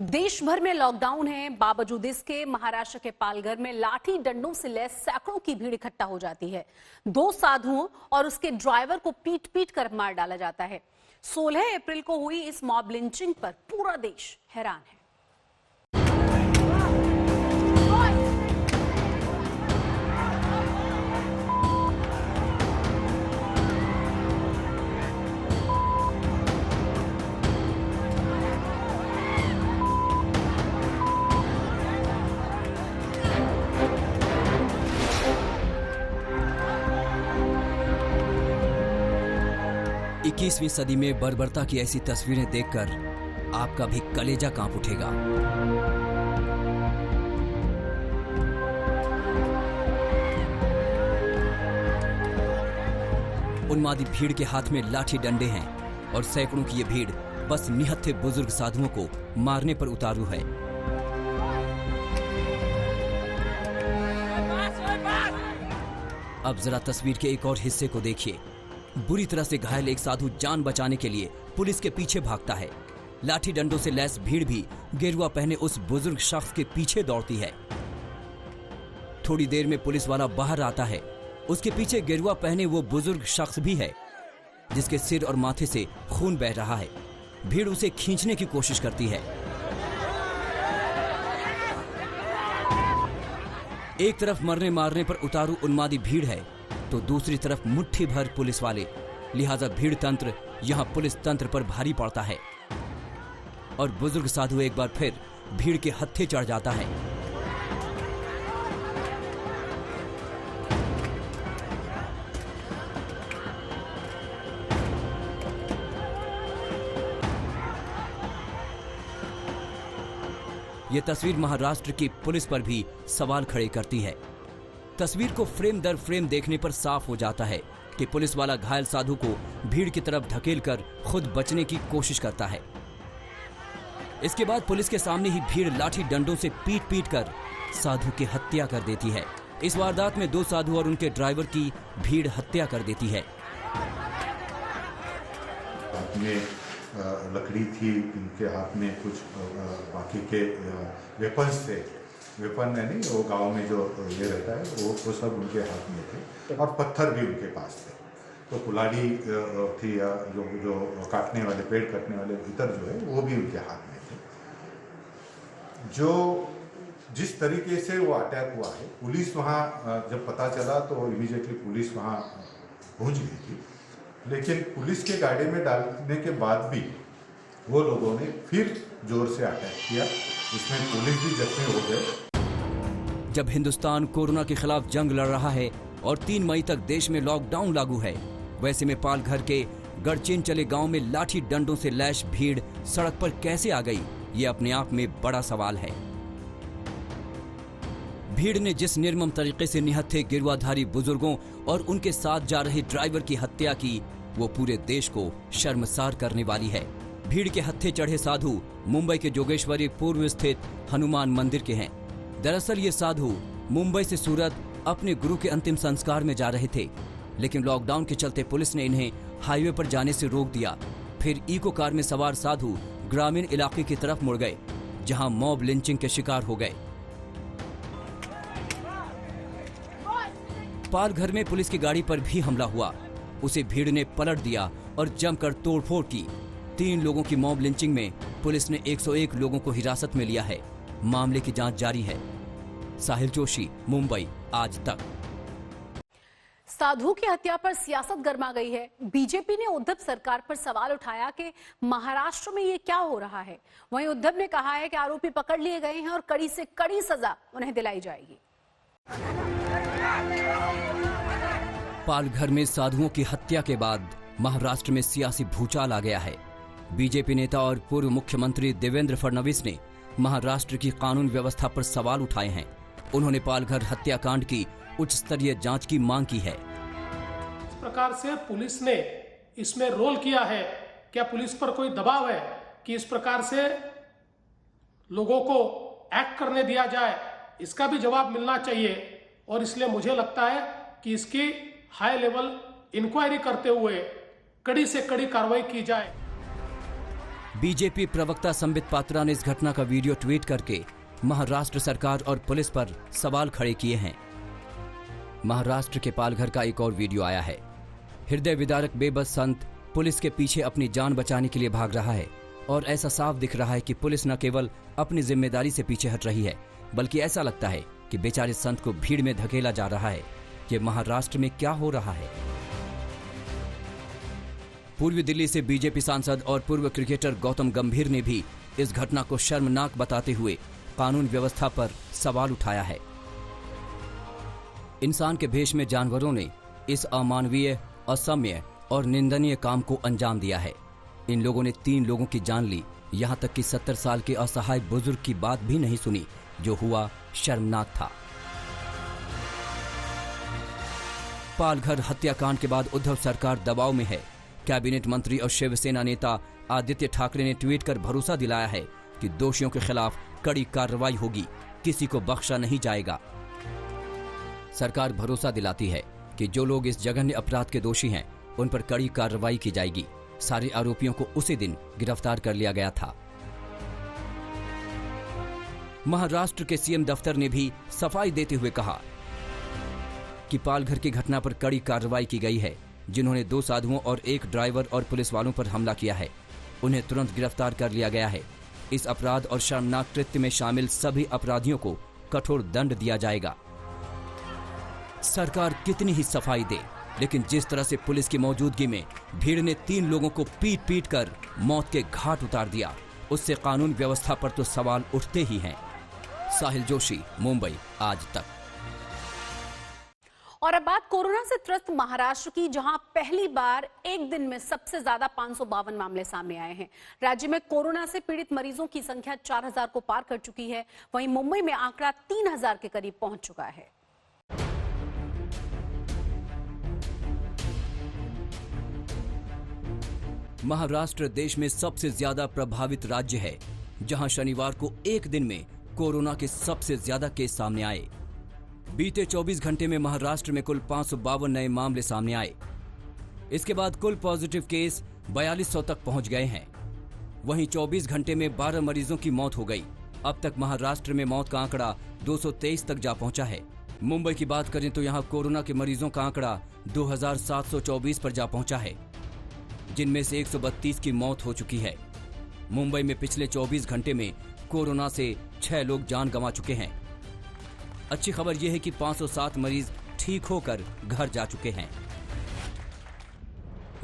देश भर में लॉकडाउन है, बावजूद इसके महाराष्ट्र के पालघर में लाठी डंडों से लैस सैकड़ों की भीड़ इकट्ठा हो जाती है। 2 साधुओं और उसके ड्राइवर को पीट पीट कर मार डाला जाता है। 16 अप्रैल को हुई इस मॉब लिंचिंग पर पूरा देश हैरान है। 21वीं सदी में बर्बरता की ऐसी तस्वीरें देखकर आपका भी कलेजा कांप उठेगा। उन्मादी भीड़ के हाथ में लाठी डंडे हैं और सैकड़ों की ये भीड़ बस निहत्थे बुजुर्ग साधुओं को मारने पर उतारू है। अब जरा तस्वीर के एक और हिस्से को देखिए। बुरी तरह से घायल एक साधु जान बचाने के लिए पुलिस के पीछे भागता है। लाठी डंडों से लैस भीड़ भी गेरुआ पहने उस बुजुर्ग शख्स के पीछे दौड़ती है। थोड़ी देर में पुलिस वाला बाहर आता है। उसके पीछे गेरुआ पहने वो बुजुर्ग शख्स भी है जिसके सिर और माथे से खून बह रहा है। भीड़ उसे खींचने की कोशिश करती है। एक तरफ मरने मारने पर उतारू उन्मादी भीड़ है तो दूसरी तरफ मुट्ठी भर पुलिस वाले। लिहाजा भीड़ तंत्र यहां पुलिस तंत्र पर भारी पड़ता है और बुजुर्ग साधु एक बार फिर भीड़ के हत्थे चढ़ जाता है। यह तस्वीर महाराष्ट्र की पुलिस पर भी सवाल खड़े करती है। तस्वीर को फ्रेम दर फ्रेम देखने पर साफ हो जाता है कि पुलिस वाला घायल साधु को भीड़ की तरफ धकेलकर खुद बचने की कोशिश करता है। इसके बाद पुलिस के सामने ही भीड़ लाठी डंडों से पीट पीट कर साधु की हत्या कर देती है। इस वारदात में 2 साधु और उनके ड्राइवर की भीड़ हत्या कर देती है। लकड़ी थी, इनके हाथ में कुछ बाकी के वेपन्स थे। वेपन यानी वो गांव में जो ये रहता है वो सब उनके हाथ में थे और पत्थर भी उनके पास थे। तो कुल्हाड़ी थी या जो काटने वाले, पेड़ काटने वाले इतर जो है वो भी उनके हाथ में थे। जो जिस तरीके से वो अटैक हुआ है, पुलिस वहाँ जब पता चला तो इमीडिएटली पुलिस वहाँ पहुँच गई थी। लेकिन पुलिस के गाड़ी में डालने के बाद भी वो लोगों ने फिर जोर से अटैक किया, जिसमें पुलिस भी जख्मी हो गए। जब हिंदुस्तान कोरोना के खिलाफ जंग लड़ रहा है और 3 मई तक देश में लॉकडाउन लागू है, वैसे में पालघर के गढ़चेन चले गांव में लाठी डंडों से लैस भीड़ सड़क पर कैसे आ गई, ये अपने आप में बड़ा सवाल है। भीड़ ने जिस निर्मम तरीके से निहत्थे गिरवाधारी बुजुर्गों और उनके साथ जा रहे ड्राइवर की हत्या की, वो पूरे देश को शर्मसार करने वाली है। भीड़ के हत्थे चढ़े साधु मुंबई के जोगेश्वरी पूर्व स्थित हनुमान मंदिर के हैं। दरअसल ये साधु मुंबई से सूरत अपने गुरु के अंतिम संस्कार में जा रहे थे, लेकिन लॉकडाउन के चलते पुलिस ने इन्हें हाईवे पर जाने से रोक दिया। फिर इको कार में सवार साधु ग्रामीण इलाके की तरफ मुड़ गए, जहां मॉब लिंचिंग के शिकार हो गए। पालघर में पुलिस की गाड़ी पर भी हमला हुआ। उसे भीड़ ने पलट दिया और जमकर तोड़फोड़ की। 3 लोगों की मॉब लिंचिंग में पुलिस ने 101 लोगों को हिरासत में लिया है। मामले की जांच जारी है। साहिल जोशी, मुंबई, आज तक। साधु की हत्या पर सियासत गर्मा गई है। बीजेपी ने उद्धव सरकार पर सवाल उठाया कि महाराष्ट्र में ये क्या हो रहा है। वहीं उद्धव ने कहा है कि आरोपी पकड़ लिए गए हैं और कड़ी से कड़ी सजा उन्हें दिलाई जाएगी। पालघर में साधुओं की हत्या के बाद महाराष्ट्र में सियासी भूचाल आ गया है। बीजेपी नेता और पूर्व मुख्यमंत्री देवेंद्र फडणवीस ने महाराष्ट्र की कानून व्यवस्था पर सवाल उठाए हैं। उन्होंने पालघर हत्याकांड की उच्च स्तरीय जांच की मांग की है। इस प्रकार से पुलिस ने इसमें रोल किया है, क्या पुलिस पर कोई दबाव है कि इस प्रकार से लोगों को एक्ट करने दिया जाए, इसका भी जवाब मिलना चाहिए। और इसलिए मुझे लगता है कि इसकी हाई लेवल इंक्वायरी करते हुए कड़ी से कड़ी कार्रवाई की जाए। बीजेपी प्रवक्ता संबित पात्रा ने इस घटना का वीडियो ट्वीट करके महाराष्ट्र सरकार और पुलिस पर सवाल खड़े किए हैं। महाराष्ट्र के पालघर का एक और वीडियो आया है। हृदय विदारक बेबस संत पुलिस के पीछे अपनी जान बचाने के लिए भाग रहा है और ऐसा साफ दिख रहा है कि पुलिस न केवल अपनी जिम्मेदारी से पीछे हट रही है, बल्कि ऐसा लगता है कि बेचारे संत को भीड़ में धकेला जा रहा है। ये महाराष्ट्र में क्या हो रहा है? पूर्वी दिल्ली से बीजेपी सांसद और पूर्व क्रिकेटर गौतम गंभीर ने भी इस घटना को शर्मनाक बताते हुए कानून व्यवस्था पर सवाल उठाया है। इंसान के भेष में जानवरों ने इस अमानवीय, असम्य और निंदनीय काम को अंजाम दिया है। इन लोगों ने 3 लोगों की जान ली, यहां तक कि 70 साल के असहाय बुजुर्ग की बात भी नहीं सुनी। जो हुआ शर्मनाक था। पालघर हत्याकांड के बाद उद्धव सरकार दबाव में है। कैबिनेट मंत्री और शिवसेना नेता आदित्य ठाकरे ने ट्वीट कर भरोसा दिलाया है कि दोषियों के खिलाफ कड़ी कार्रवाई होगी, किसी को बख्शा नहीं जाएगा। सरकार भरोसा दिलाती है कि जो लोग इस जघन्य अपराध के दोषी हैं, उन पर कड़ी कार्रवाई की जाएगी। सारे आरोपियों को उसी दिन गिरफ्तार कर लिया गया था। महाराष्ट्र के सीएम दफ्तर ने भी सफाई देते हुए कहा कि पालघर की घटना पर कड़ी कार्रवाई की गई है। जिन्होंने 2 साधुओं और 1 ड्राइवर और पुलिस वालों पर हमला किया है, उन्हें तुरंत गिरफ्तार कर लिया गया है। इस अपराध और शर्मनाक कृत्य में शामिल सभी अपराधियों को कठोर दंड दिया जाएगा। सरकार कितनी ही सफाई दे, लेकिन जिस तरह से पुलिस की मौजूदगी में भीड़ ने 3 लोगों को पीट पीट कर मौत के घाट उतार दिया, उससे कानून व्यवस्था पर तो सवाल उठते ही हैं। साहिल जोशी, मुंबई आज तक। और अब बात कोरोना से त्रस्त महाराष्ट्र की, जहां पहली बार एक दिन में सबसे ज्यादा 552 मामले सामने आए हैं। राज्य में कोरोना से पीड़ित मरीजों की संख्या 4000 को पार कर चुकी है। वहीं मुंबई में आंकड़ा 3000 के करीब पहुंच चुका है। महाराष्ट्र देश में सबसे ज्यादा प्रभावित राज्य है, जहां शनिवार को एक दिन में कोरोना के सबसे ज्यादा केस सामने आए। बीते 24 घंटे में महाराष्ट्र में कुल 552 नए मामले सामने आए। इसके बाद कुल पॉजिटिव केस 4200 तक पहुंच गए हैं। वहीं 24 घंटे में 12 मरीजों की मौत हो गई। अब तक महाराष्ट्र में मौत का आंकड़ा 223 तक जा पहुंचा है। मुंबई की बात करें तो यहां कोरोना के मरीजों का आंकड़ा 2724 पर जा पहुंचा है, जिनमें से 132 की मौत हो चुकी है। मुंबई में पिछले 24 घंटे में कोरोना से 6 लोग जान गंवा चुके हैं। अच्छी खबर यह है कि 507 मरीज ठीक होकर घर जा चुके हैं।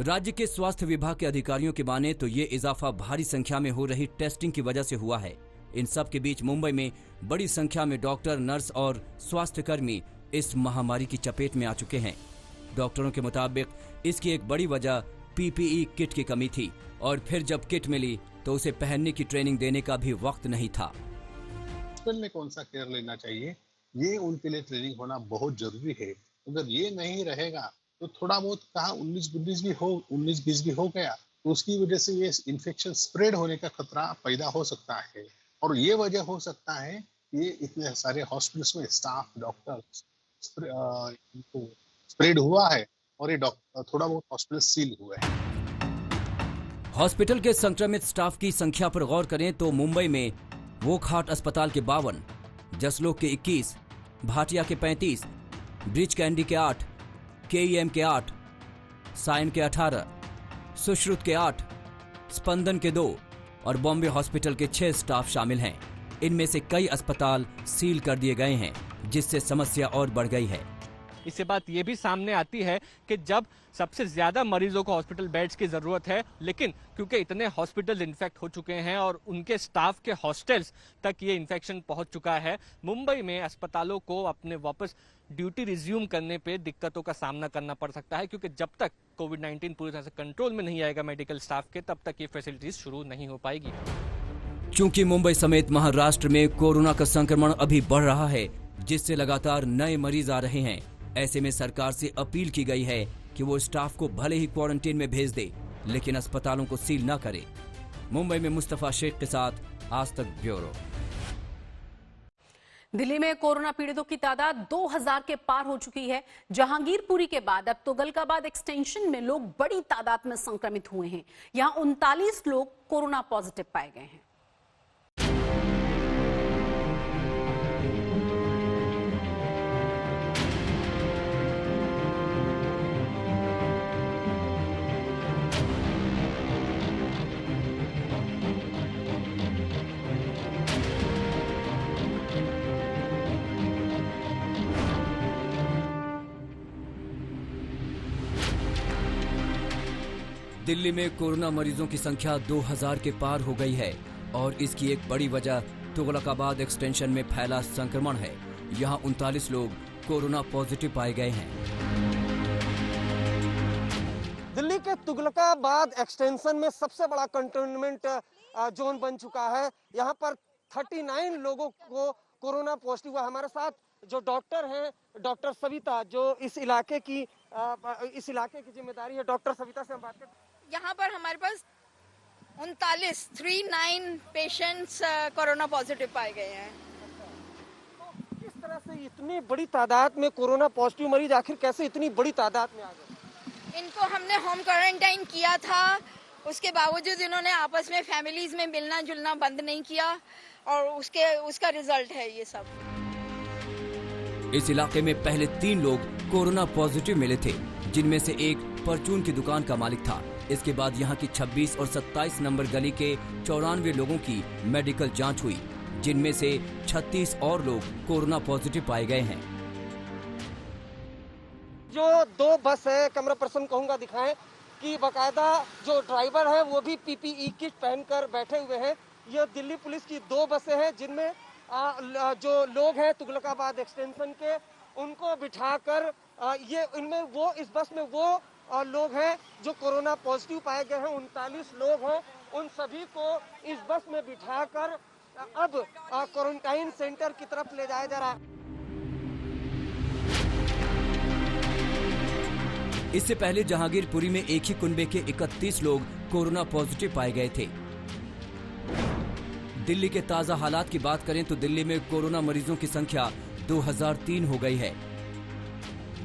राज्य के स्वास्थ्य विभाग के अधिकारियों की माने तो ये इजाफा भारी संख्या में हो रही टेस्टिंग की वजह से हुआ है। इन सब के बीच मुंबई में बड़ी संख्या में डॉक्टर, नर्स और स्वास्थ्यकर्मी इस महामारी की चपेट में आ चुके हैं। डॉक्टरों के मुताबिक इसकी एक बड़ी वजह पीपीई किट की कमी थी, और फिर जब किट मिली तो उसे पहनने की ट्रेनिंग देने का भी वक्त नहीं था। हॉस्पिटल में कौन सा केयर लेना चाहिए, ये उनके लिए ट्रेनिंग होना बहुत जरूरी है। अगर ये नहीं रहेगा तो थोड़ा बहुत कहाँ 19-20 भी हो गया तो उसकी वजह से ये इन्फेक्शन स्प्रेड होने का खतरा पैदा हो सकता है। और ये वजह हो सकता है कि इतने सारे हॉस्पिटल्स में स्टाफ, डॉक्टर स्प्रेड हुआ है और ये थोड़ा बहुत हॉस्पिटल सील हुआ है। हॉस्पिटल के संक्रमित स्टाफ की संख्या पर गौर करें तो मुंबई में वोकहार्ट अस्पताल के 52, जसलोक के 21, भाटिया के 35, ब्रिज कैंडी के 8, केईएम के 8, साइन के 18, सुश्रुत के 8, स्पंदन के 2 और बॉम्बे हॉस्पिटल के 6 स्टाफ शामिल हैं। इनमें से कई अस्पताल सील कर दिए गए हैं, जिससे समस्या और बढ़ गई है। इससे बात ये भी सामने आती है कि जब सबसे ज्यादा मरीजों को हॉस्पिटल बेड्स की जरूरत है, लेकिन क्योंकि इतने हॉस्पिटल इन्फेक्ट हो चुके हैं और उनके स्टाफ के हॉस्टल्स तक ये इन्फेक्शन पहुंच चुका है, मुंबई में अस्पतालों को अपने वापस ड्यूटी रिज्यूम करने पे दिक्कतों का सामना करना पड़ सकता है, क्योंकि जब तक कोविड-19 पूरी तरह से कंट्रोल में नहीं आएगा मेडिकल स्टाफ के, तब तक ये फैसिलिटीज शुरू नहीं हो पाएगी। चूंकि मुंबई समेत महाराष्ट्र में कोरोना का संक्रमण अभी बढ़ रहा है, जिससे लगातार नए मरीज आ रहे हैं, ऐसे में सरकार से अपील की गई है कि वो स्टाफ को भले ही क्वारंटीन में भेज दे, लेकिन अस्पतालों को सील न करे। मुंबई में मुस्तफा शेख के साथ आज तक ब्यूरो। दिल्ली में कोरोना पीड़ितों की तादाद 2000 के पार हो चुकी है। जहांगीरपुरी के बाद अब तुगलकाबाद एक्सटेंशन में लोग बड़ी तादाद में संक्रमित हुए हैं। यहां 39 लोग कोरोना पॉजिटिव पाए गए हैं। दिल्ली में कोरोना मरीजों की संख्या 2000 के पार हो गई है और इसकी एक बड़ी वजह तुगलकाबाद एक्सटेंशन में फैला संक्रमण है। यहां 39 लोग कोरोना पॉजिटिव पाए गए हैं। दिल्ली के तुगलकाबाद एक्सटेंशन में सबसे बड़ा कंटेनमेंट जोन बन चुका है। यहां पर 39 लोगों को कोरोना पॉजिटिव हुआ। हमारे साथ जो डॉक्टर हैं, डॉक्टर सविता, जो इस इलाके की जिम्मेदारी है। डॉक्टर सविता से हम बात करते हैं। यहाँ पर हमारे पास 39 पेशेंट्स कोरोना पॉजिटिव पाए गए हैं। किस तरह से इतनी बड़ी तादाद में कोरोना पॉजिटिव मरीज आखिर कैसे इतनी बड़ी तादाद में आ गए? इनको हमने होम क्वारंटाइन किया था, उसके बावजूद इन्होंने आपस में फैमिलीज में मिलना जुलना बंद नहीं किया और उसका रिजल्ट है ये सब। इस इलाके में पहले 3 लोग कोरोना पॉजिटिव मिले थे, जिनमें से एक परचून की दुकान का मालिक था। इसके बाद यहां की 26 और 27 नंबर गली के 94 लोगों की मेडिकल जांच हुई, जिनमें से 36 और लोग कोरोना पॉजिटिव पाए गए हैं। जो 2 बस है, कैमरा पर्सन कहूंगा दिखाएं कि बकायदा जो ड्राइवर है वो भी PPE किट पहनकर बैठे हुए हैं। ये दिल्ली पुलिस की 2 बसें हैं जिनमें जो लोग हैं तुगलकाबाद एक्सटेंशन के, उनको बिठाकर इस बस में वो लोग हैं जो कोरोना पॉजिटिव पाए गए हैं। 39 लोग हैं, उन सभी को इस बस में बिठाकर अब क्वारंटाइन सेंटर की तरफ ले जाया जा रहा है। इससे पहले जहांगीरपुरी में एक ही कुनबे के 31 लोग कोरोना पॉजिटिव पाए गए थे। दिल्ली के ताजा हालात की बात करें तो दिल्ली में कोरोना मरीजों की संख्या 2003 हो गई है।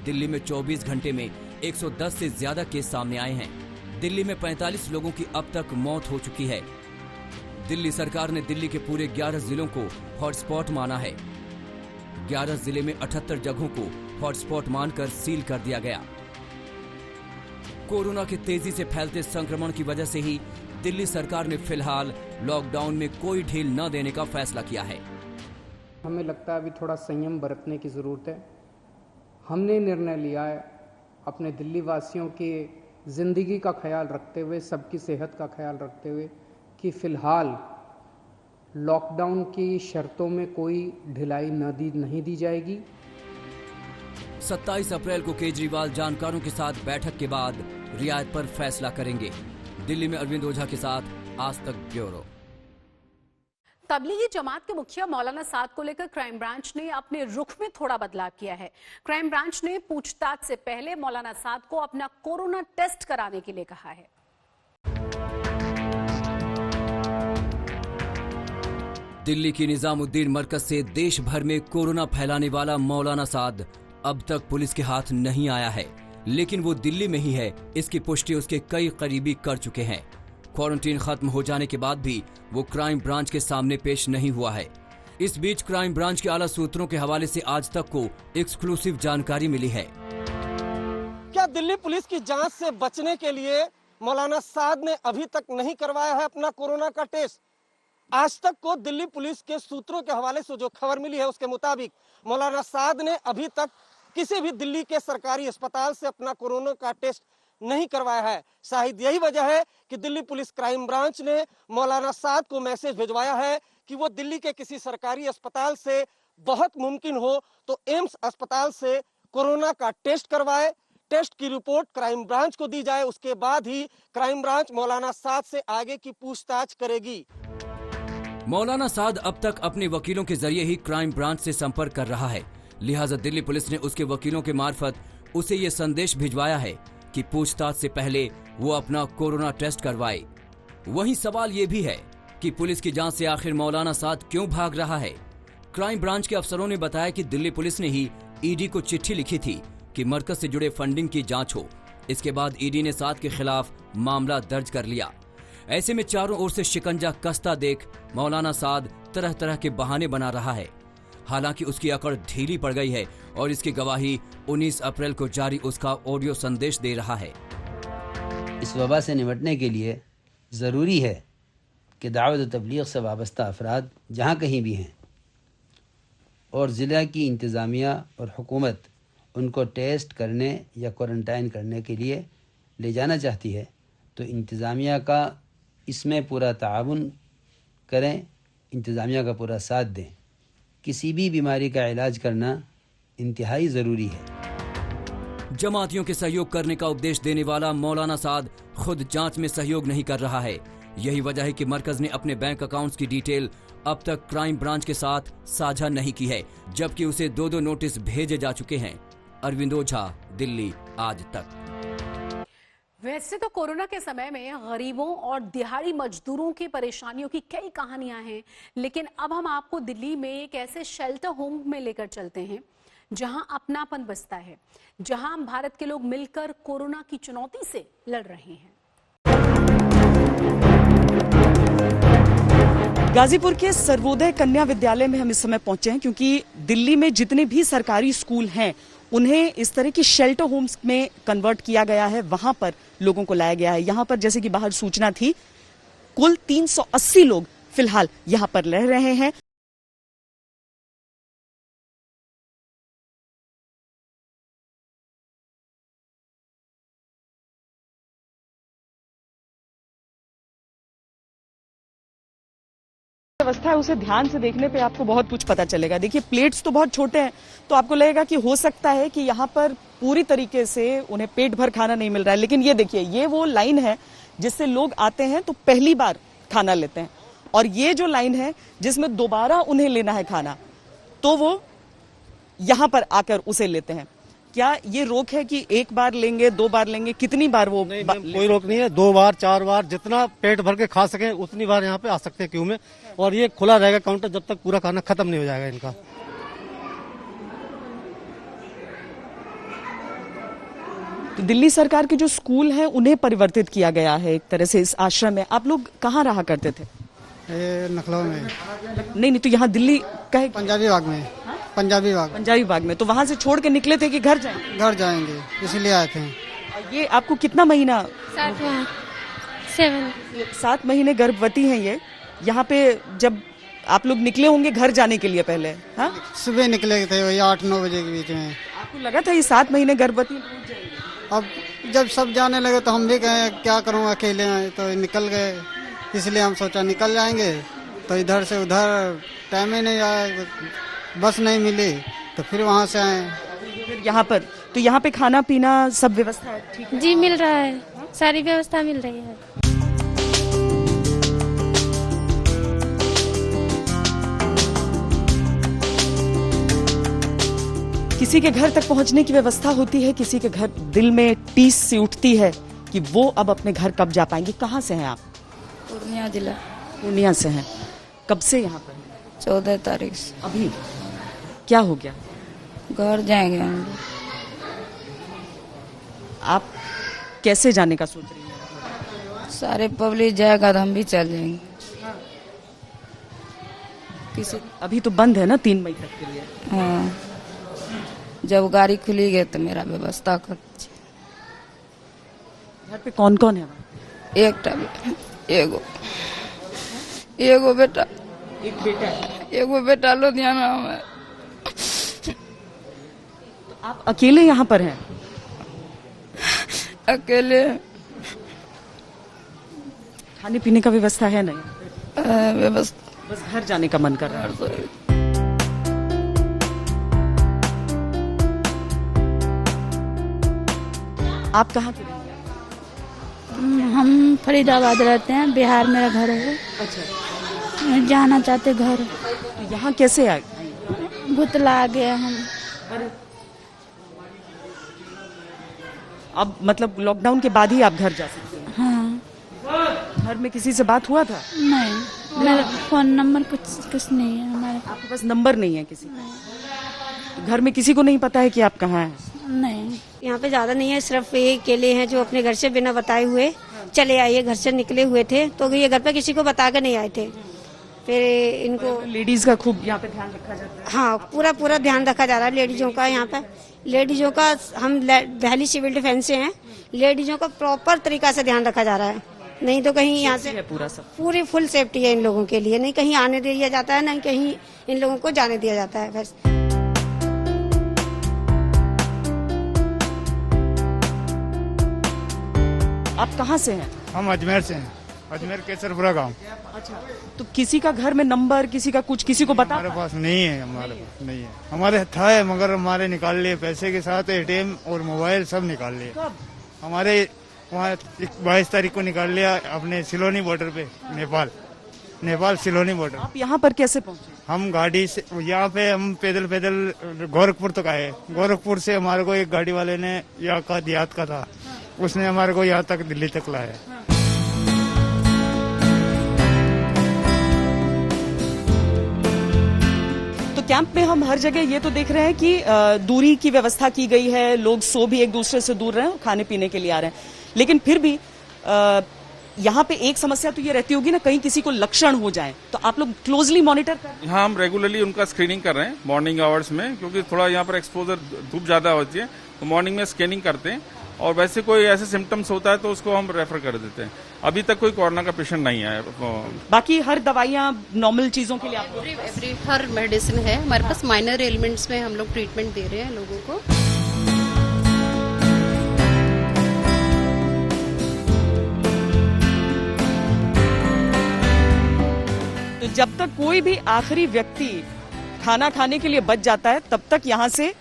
दिल्ली में 24 घंटे में 110 से ज्यादा केस सामने आए हैं। दिल्ली में 45 लोगों की अब तक मौत हो चुकी है। दिल्ली सरकार ने दिल्ली के पूरे 11 जिलों को हॉटस्पॉट माना है। 11 जिले में 78 जगहों को हॉटस्पॉट मानकर सील कर दिया गया। कोरोना के तेजी से फैलते संक्रमण की वजह से ही दिल्ली सरकार ने फिलहाल लॉकडाउन में कोई ढील न देने का फैसला किया है। हमें लगता है अभी थोड़ा संयम बरतने की ज़रूरत है। हमने निर्णय लिया है अपने दिल्ली वासियों की ज़िंदगी का ख्याल रखते हुए, सबकी सेहत का ख्याल रखते हुए कि फ़िलहाल लॉकडाउन की शर्तों में कोई ढिलाई नहीं दी जाएगी। 27 अप्रैल को केजरीवाल जानकारों के साथ बैठक के बाद रियायत पर फैसला करेंगे। दिल्ली में अरविंद ओझा के साथ आज तक ब्यूरो। तबलीगी जमात के मुखिया मौलाना साद को लेकर क्राइम ब्रांच ने अपने रुख में थोड़ा बदलाव किया है। क्राइम ब्रांच ने पूछताछ से पहले मौलाना साद को अपना कोरोना टेस्ट कराने के लिए कहा है। दिल्ली की निजामुद्दीन मरकज से देश भर में कोरोना फैलाने वाला मौलाना साद अब तक पुलिस के हाथ नहीं आया है, लेकिन वो दिल्ली में ही है, इसकी पुष्टि उसके कई करीबी कर चुके हैं। क्वारंटीन खत्म हो जाने के बाद भी वो क्राइम ब्रांच के सामने पेश नहीं हुआ है। इस बीच क्राइम ब्रांच के आला सूत्रों के हवाले से आज तक को एक्सक्लूसिव जानकारी मिली है। क्या दिल्ली पुलिस की जांच से बचने के लिए मौलाना साद ने अभी तक नहीं करवाया है अपना कोरोना का टेस्ट? आज तक को दिल्ली पुलिस के सूत्रों के हवाले से जो खबर मिली है उसके मुताबिक मौलाना साद ने अभी तक किसी भी दिल्ली के सरकारी अस्पताल से अपना कोरोना का टेस्ट नहीं करवाया है। शायद यही वजह है कि दिल्ली पुलिस क्राइम ब्रांच ने मौलाना साद को मैसेज भिजवाया है कि वो दिल्ली के किसी सरकारी अस्पताल से बहुत मुमकिन हो तो एम्स अस्पताल से कोरोना का टेस्ट करवाए। टेस्ट की रिपोर्ट क्राइम ब्रांच को दी जाए, उसके बाद ही क्राइम ब्रांच मौलाना साद से आगे की पूछताछ करेगी। मौलाना साद अब तक अपने वकीलों के जरिए ही क्राइम ब्रांच से संपर्क कर रहा है, लिहाजा दिल्ली पुलिस ने उसके वकीलों के मार्फत उसे ये संदेश भिजवाया है कि पूछताछ से पहले वो अपना कोरोना टेस्ट करवाए। वहीं सवाल ये भी है कि पुलिस की जांच से आखिर मौलाना साद क्यों भाग रहा है? क्राइम ब्रांच के अफसरों ने बताया कि दिल्ली पुलिस ने ही ईडी को चिट्ठी लिखी थी कि मरकज से जुड़े फंडिंग की जांच हो। इसके बाद ईडी ने साद के खिलाफ मामला दर्ज कर लिया। ऐसे में चारों ओर से शिकंजा कसता देख मौलाना साद तरह तरह के बहाने बना रहा है। हालांकि उसकी अकड़ ढीली पड़ गई है और इसकी गवाही 19 अप्रैल को जारी उसका ऑडियो संदेश दे रहा है। इस वबा से निपटने के लिए ज़रूरी है कि दावत व तबलीग से वाबस्ता अफराद जहाँ कहीं भी हैं और ज़िला की इंतज़ामिया और हुकूमत उनको टेस्ट करने या क्वारंटाइन करने के लिए ले जाना चाहती है तो इंतज़ामिया का इसमें पूरा ताउन करें, इंतज़ामिया का पूरा साथ दें। किसी भी बीमारी का इलाज करना इंतहाई ज़रूरी है। जमातियों के सहयोग करने का उपदेश देने वाला मौलाना साद खुद जांच में सहयोग नहीं कर रहा है। यही वजह है कि मरकज ने अपने बैंक अकाउंट्स की डिटेल अब तक क्राइम ब्रांच के साथ साझा नहीं की है, जबकि उसे 2 नोटिस भेजे जा चुके हैं। अरविंद ओझा, दिल्ली आज तक। वैसे तो कोरोना के समय में गरीबों और दिहाड़ी मजदूरों की परेशानियों की कई कहानियां हैं, लेकिन अब हम आपको दिल्ली में एक ऐसे शेल्टर होम में लेकर चलते हैं जहां अपनापन बसता है, जहां भारत के लोग मिलकर कोरोना की चुनौती से लड़ रहे हैं। गाजीपुर के सर्वोदय कन्या विद्यालय में हम इस समय पहुंचे हैं क्योंकि दिल्ली में जितने भी सरकारी स्कूल हैं उन्हें इस तरह की शेल्टर होम्स में कन्वर्ट किया गया है, वहां पर लोगों को लाया गया है। यहां पर जैसे कि बाहर सूचना थी, कुल 380 लोग फिलहाल यहां पर रह रहे हैं। व्यवस्था है उसे ध्यान से देखने पे आपको बहुत कुछ पता चलेगा। देखिए प्लेट्स तो बहुत छोटे हैं, तो आपको लगेगा कि हो सकता है कि यहाँ पर पूरी तरीके से उन्हें पेट भर खाना नहीं मिल रहा है, लेकिन ये देखिए ये वो लाइन है जिससे लोग आते हैं तो पहली बार खाना लेते हैं, और ये जो लाइन है जिसमें दोबारा उन्हें लेना है खाना तो वो यहाँ पर आकर उसे लेते हैं। क्या ये रोक है कि एक बार लेंगे, 2 बार लेंगे, कितनी बार वो? नहीं कोई रोक नहीं है, 2 बार 4 बार जितना पेट भर के खा सके उतनी बार यहाँ पे आ सकते हैं क्यू में, और ये खुला रहेगा काउंटर जब तक पूरा खाना खत्म नहीं हो जाएगा इनका। तो दिल्ली सरकार के जो स्कूल हैं उन्हें परिवर्तित किया गया है एक तरह से इस आश्रम में। आप लोग कहाँ रहा करते थे? नखलऊ में। नहीं तो यहाँ दिल्ली का पंजाबी बाग में। पंजाबी बाग में। तो वहाँ से छोड़ के निकले थे कि घर जाएंगे? घर जाएंगे इसलिए आए थे। ये आपको कितना महीना? 7 महीने गर्भवती हैं ये। यहाँ पे जब आप लोग निकले होंगे घर जाने के लिए पहले? हाँ, सुबह निकले थे वही 8-9 बजे के बीच में। आपको लगा था ये 7 महीने गर्भवती? अब जब सब जाने लगे तो हम भी कहे क्या करूँ अकेले आए, तो निकल गए, इसलिए हम सोचा निकल जाएंगे। तो इधर से उधर टाइम ही नहीं आया, बस नहीं मिली, तो फिर वहाँ से आए फिर यहाँ पर। तो यहाँ पे खाना पीना सब व्यवस्था है? ठीक है जी, मिल रहा है, सारी व्यवस्था मिल रही है। किसी के घर तक पहुंचने की व्यवस्था होती है, किसी के घर दिल में टीस सी उठती है कि वो अब अपने घर कब जा पाएंगे। कहाँ से हैं आप? पूर्णिया जिला। पूर्णिया से हैं। कब से यहाँ पर? 14 तारीख से। अभी क्या हो गया? घर जाएंगे हम लोग। आप कैसे जाने का सोच रही हैं? सारे पब्लिक जाएगा तो हम भी चल जाएंगे। किसी अभी तो बंद है ना 3 मई तक के लिए। हाँ, जब गाड़ी खुलेगी तो मेरा व्यवस्था कर। घर पे कौन कौन है? एगो बेटा। एक बेटा? एगो बेटा लुधियाना में। तो आप अकेले यहाँ पर हैं? अकेले। खाने पीने का व्यवस्था है नहीं? व्यवस्था बस घर जाने का मन कर रहा है। आप कहाँ के? हम फरीदाबाद रहते हैं, बिहार मेरा घर है। अच्छा, जाना चाहते घर। तो यहाँ कैसे आए? भुतला आ गए हम। अब मतलब लॉकडाउन के बाद ही आप घर जा सकते हैं? हाँ। घर में किसी से बात हुआ था? नहीं। मेरा फोन नंबर कुछ नहीं है हमारे पास। आपके पास नंबर नहीं है किसी का? घर में किसी को नहीं पता है कि आप कहाँ हैं? नहीं, यहाँ पे ज्यादा नहीं है, सिर्फ ये अकेले हैं जो अपने घर से बिना बताए हुए चले आए। घर से निकले हुए थे तो ये घर पे किसी को बता के नहीं आए थे। फिर इनको लेडीज का खूब यहाँ पे ध्यान रखा जाता है। हाँ, पूरा ध्यान रखा जा रहा है लेडीजों का। यहाँ पे लेडीजों का, हम दिल्ली सिविल डिफेंस से हैं, लेडीजों का प्रॉपर तरीका से ध्यान रखा जा रहा है। नहीं तो कहीं यहाँ से पूरा सब पूरी फुल सेफ्टी है इन लोगों के लिए। नहीं कहीं आने दिया जाता है, नहीं कहीं इन लोगों को जाने दिया जाता है। बस आप कहाँ से हैं? हम अजमेर से हैं, अजमेर केसरपुरा गांव। अच्छा, तो किसी का घर में नंबर, किसी का कुछ, किसी को बता? हमारे पास नहीं है, हमारे पास नहीं है। हमारे था है मगर हमारे निकाल लिए पैसे के साथ, एटीएम और मोबाइल सब निकाल लिए। कब? हमारे वहाँ 22 तारीख को निकाल लिया, अपने सिलोनी बॉर्डर पे, नेपाल सिलोनी बॉर्डर। आप यहाँ पर कैसे पहुँचे? हम गाड़ी से, यहाँ पे हम पैदल गोरखपुर तक आए। गोरखपुर से हमारे को एक गाड़ी वाले ने यहाँ का देहात का था, उसने हमारे को यहाँ तक दिल्ली तक लाया। तो कैंप में हम हर जगह ये तो देख रहे हैं कि दूरी की व्यवस्था की गई है, लोग सो भी एक दूसरे से दूर रहे हैं, खाने पीने के लिए आ रहे हैं। लेकिन फिर भी यहाँ पे एक समस्या तो ये रहती होगी ना, कहीं किसी को लक्षण हो जाए तो आप लोग क्लोजली मॉनिटर कर रहे हैं? हाँ, हम रेगुलरली उनका स्क्रीनिंग कर रहे हैं मॉर्निंग आवर्स में, क्योंकि थोड़ा यहाँ पर एक्सपोजर धूप ज्यादा होती है, तो मॉर्निंग में स्कैनिंग करते हैं। और वैसे कोई ऐसे सिम्टम्स होता है तो उसको हम रेफर कर देते हैं। अभी तक कोई कोरोना का पेशेंट नहीं आया। बाकी हर दवाइयाँ नॉर्मल चीजों के लिए हर मेडिसिन है हमारे पास। माइनर एलिमेंट्स में हम लोग ट्रीटमेंट दे रहे हैं लोगों को। तो जब तक कोई भी आखिरी व्यक्ति खाना खाने के लिए बच जाता है, तब तक यहाँ से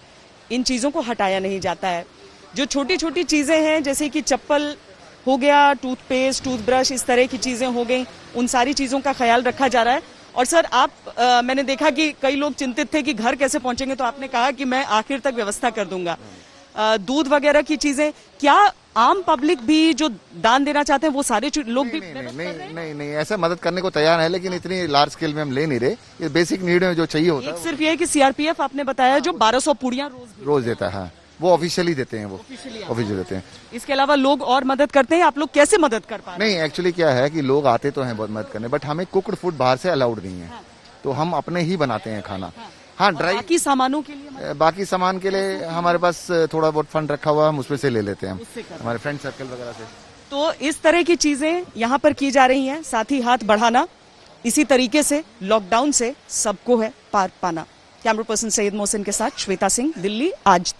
इन चीजों को हटाया नहीं जाता है। जो छोटी छोटी चीजें हैं, जैसे कि चप्पल हो गया, टूथपेस्ट, टूथब्रश, इस तरह की चीजें हो गई, उन सारी चीजों का ख्याल रखा जा रहा है। और सर मैंने देखा कि कई लोग चिंतित थे कि घर कैसे पहुंचेंगे, तो आपने कहा कि मैं आखिर तक व्यवस्था कर दूंगा। दूध वगैरह की चीजें, क्या आम पब्लिक भी जो दान देना चाहते हैं वो सारे लोग भी नहीं ऐसा मदद करने को तैयार है, लेकिन इतनी लार्ज स्केल में हम ले नहीं रहे। ये बेसिक नीड में जो चाहिए होता है। सिर्फ ये है कि सीआरपीएफ आपने बताया जो 1200 पुड़ियां रोज देता है, वो ऑफिशियली देते हैं, वो ऑफिशियली देते हैं। इसके अलावा लोग और मदद करते हैं, आप लोग कैसे मदद कर पा रहे हैं? नहीं, एक्चुअली क्या है कि लोग आते तो हैं बहुत मदद करने, बट हमें कुक्ड फूड बाहर से अलाउड नहीं है। तो हम अपने ही बनाते हैं खाना। हाँ, ड्राई बाकी सामानों के लिए, बाकी सामान के लिए हमारे पास थोड़ा बहुत फंड रखा हुआ है, हम उसमें से ले लेते हैं, हमारे फ्रेंड सर्कल वगैरह से। तो इस तरह की चीजें यहाँ पर की जा रही हैं। साथ ही हाथ बढ़ाना, इसी तरीके से लॉकडाउन से सबको है पार पाना। कैमरा पर्सन सैयद मोहसिन के साथ श्वेता सिंह, दिल्ली आज।